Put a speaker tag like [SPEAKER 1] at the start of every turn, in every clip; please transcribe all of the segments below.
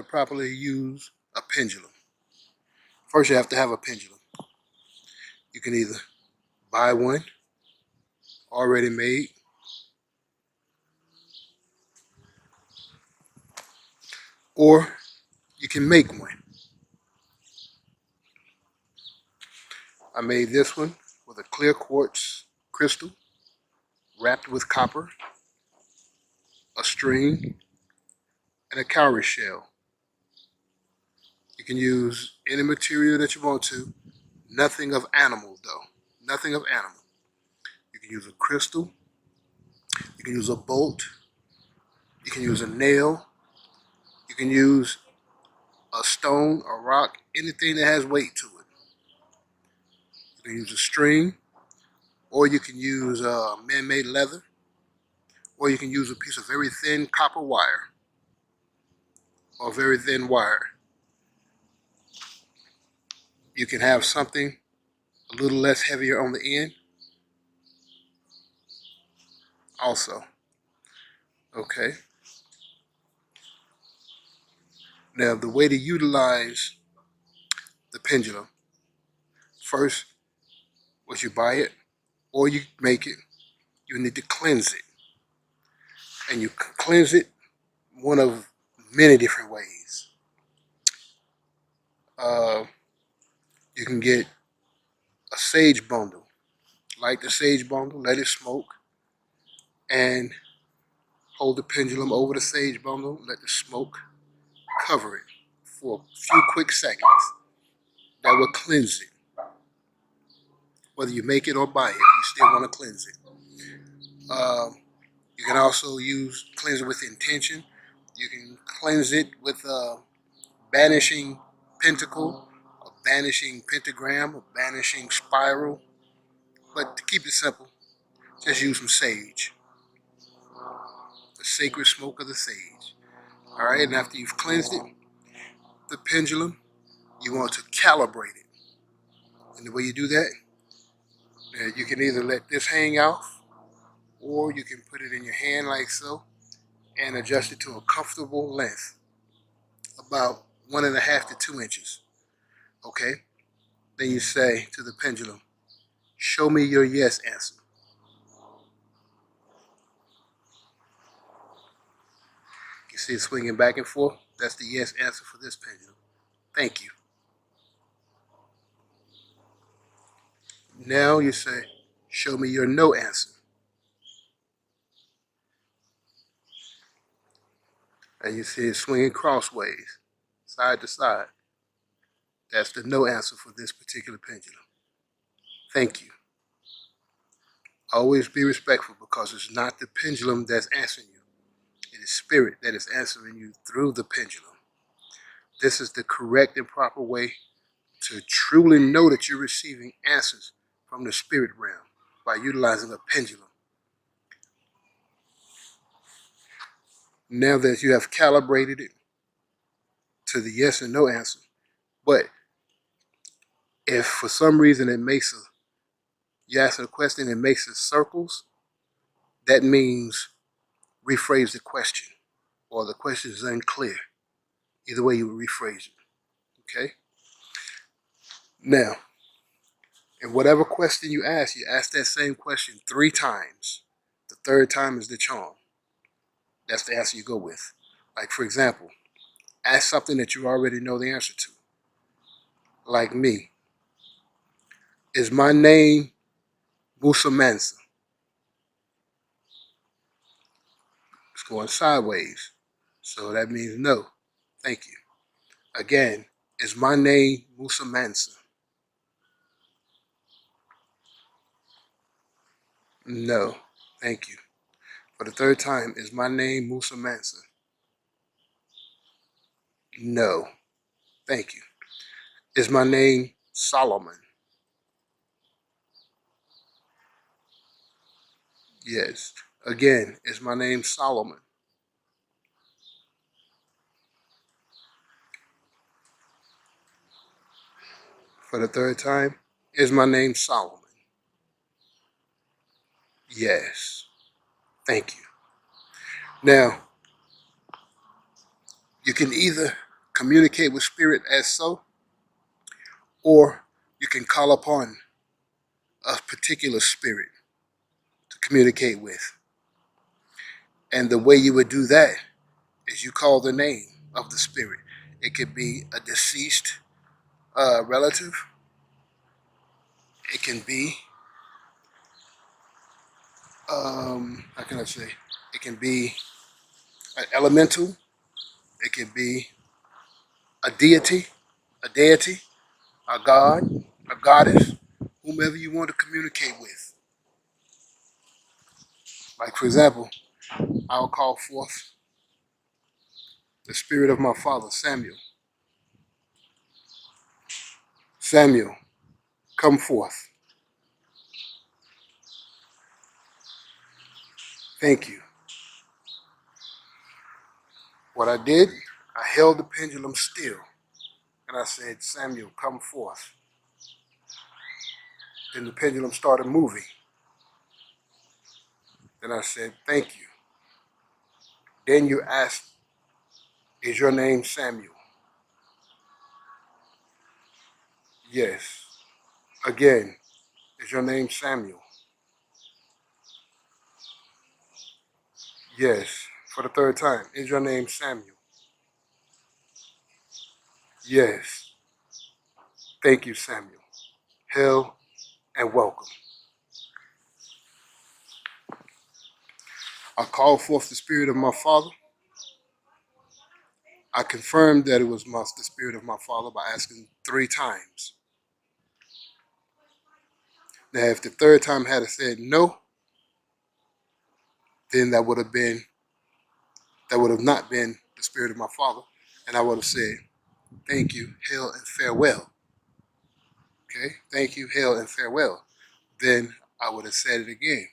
[SPEAKER 1] properly use a pendulum. First, you have to have a pendulum. You can either buy one already made, or you can make one. I made this one with a clear quartz crystal wrapped with copper, a string, and a cowrie shell. You can use any material that you want to. Nothing of animal though. Nothing of animal. You can use a crystal. You can use a bolt. You can use a nail. You can use a stone, a rock, anything that has weight to it. You can use a string, or you can use man-made leather, or you can use a piece of very thin copper wire or very thin wire. You can have something a little less heavier on the end also. Okay. Now the way to utilize the pendulum, first, once you buy it or you make it, you need to cleanse it. And you cleanse it one of many different ways. You can get a sage bundle. Light the sage bundle, let it smoke, and hold the pendulum over the sage bundle, let the smoke cover it for a few quick seconds. That will cleanse it. Whether you make it or buy it, you still want to cleanse it. You can also cleanse it with intention. You can cleanse it with a banishing pentacle, a banishing pentagram, a banishing spiral. But to keep it simple, just use some sage. The sacred smoke of the sage. All right, and after you've cleansed it, the pendulum, you want to calibrate it. And the way you do that, you can either let this hang off, or you can put it in your hand like so and adjust it to a comfortable length, about 1.5 to 2 inches. Okay? Then you say to the pendulum, show me your yes answer. You see it swinging back and forth? That's the yes answer for this pendulum. Thank you. Now you say, show me your no answer. And you see it swinging crossways, side to side. That's the no answer for this particular pendulum. Thank you. Always be respectful, because it's not the pendulum that's answering you. It is spirit that is answering you through the pendulum. This is the correct and proper way to truly know that you're receiving answers from the spirit realm, by utilizing a pendulum. Now that you have calibrated it to the yes and no answer, but if for some reason you ask a question and it makes it circles, that means rephrase the question, or the question is unclear. Either way, you would rephrase it. Okay? Now, in whatever question you ask that same question 3 times. The third time is the charm. That's the answer you go with. Like, for example, ask something that you already know the answer to. Like me. Is my name Musa Mansa? It's going sideways. So that means no. Thank you. Again, is my name Musa Mansa? No. Thank you. For the third time, is my name Musa Mansa? No. Thank you. Is my name Solomon? Yes. Again, is my name Solomon? For the third time, is my name Solomon? Yes. Thank you. Now, you can either communicate with spirit as so, or you can call upon a particular spirit to communicate with. And the way you would do that is you call the name of the spirit. It could be a deceased relative. It can be, how can I say? It can be an elemental. It can be a deity, a god, a goddess, whomever you want to communicate with. Like, for example, I'll call forth the spirit of my father, Samuel. Samuel, come forth. Thank you. What I did, I held the pendulum still and I said, Samuel, come forth. Then the pendulum started moving. Then I said, thank you. Then you asked, is your name Samuel? Yes. Again, is your name Samuel? Yes. For the third time, is your name Samuel? Yes. Thank you, Samuel. Hail and welcome. I called forth the spirit of my father. I confirmed that it was the spirit of my father by asking 3 times. Now, if the third time had said no, then that would have not been the spirit of my father, and I would have said, thank you, hail and farewell. Okay, thank you, hail and farewell. Then I would have said it again,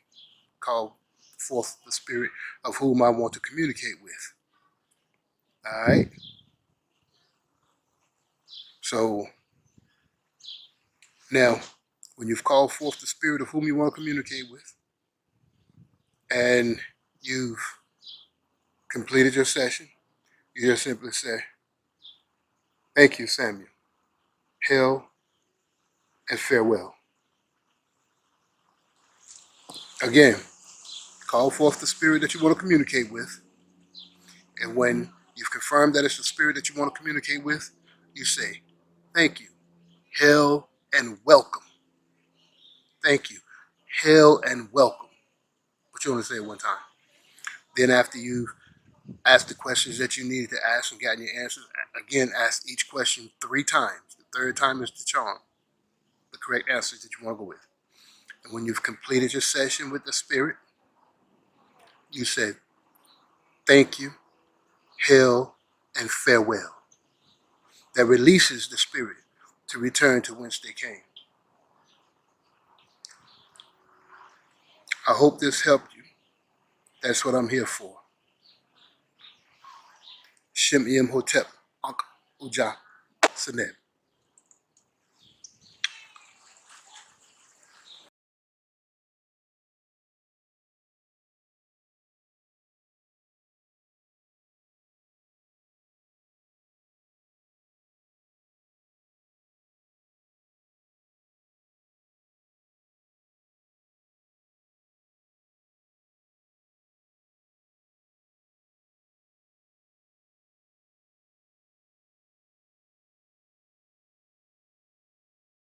[SPEAKER 1] call forth the spirit of whom I want to communicate with. All right. So now, when you've called forth the spirit of whom you want to communicate with, and you've completed your session, you just simply say, thank you, Samuel. Hail and farewell. Again, call forth the spirit that you want to communicate with. And when you've confirmed that it's the spirit that you want to communicate with, you say, thank you. Hail and welcome. Thank you. Hail and welcome. But you only say it one time. Then after you've asked the questions that you needed to ask and gotten your answers, again, ask each question 3 times. The third time is the charm, the correct answers that you want to go with. And when you've completed your session with the spirit, you said, thank you, hail, and farewell. That releases the spirit to return to whence they came. I hope this helped you. That's what I'm here for. Shem Hotep, Unc Uja Seneb.